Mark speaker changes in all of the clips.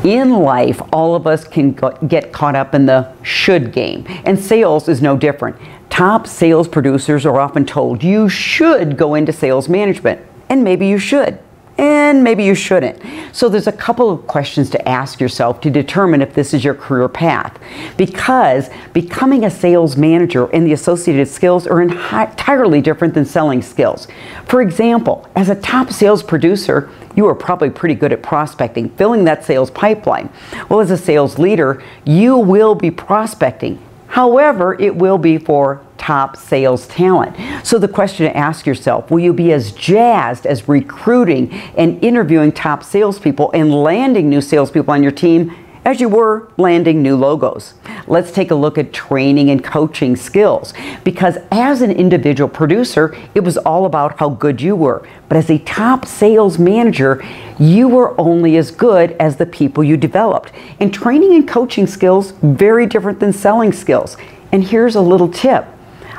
Speaker 1: In life, all of us can get caught up in the should game, and sales is no different. Top sales producers are often told you should go into sales management, and maybe you should, and maybe you shouldn't. So there's a couple of questions to ask yourself to determine if this is your career path, because becoming a sales manager and the associated skills are entirely different than selling skills. For example, as a top sales producer, you are probably pretty good at prospecting, filling that sales pipeline. Well, as a sales leader, you will be prospecting. However, it will be for top sales talent. So the question to ask yourself, will you be as jazzed as recruiting and interviewing top salespeople and landing new salespeople on your team as you were landing new logos? Let's take a look at training and coaching skills, because as an individual producer, it was all about how good you were. But as a top sales manager, you were only as good as the people you developed. And training and coaching skills, very different than selling skills. And here's a little tip.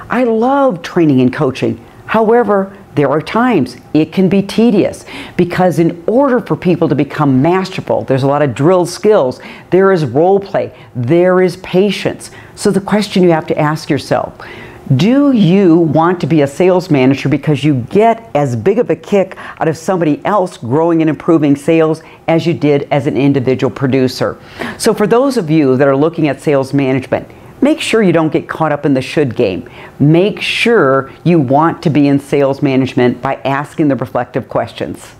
Speaker 1: I love training and coaching. However, there are times it can be tedious, because in order for people to become masterful, there's a lot of drill skills, there is role play, there is patience. So the question you have to ask yourself, do you want to be a sales manager because you get as big of a kick out of somebody else growing and improving sales as you did as an individual producer? So for those of you that are looking at sales management, make sure you don't get caught up in the should game. Make sure you want to be in sales management by asking the reflective questions.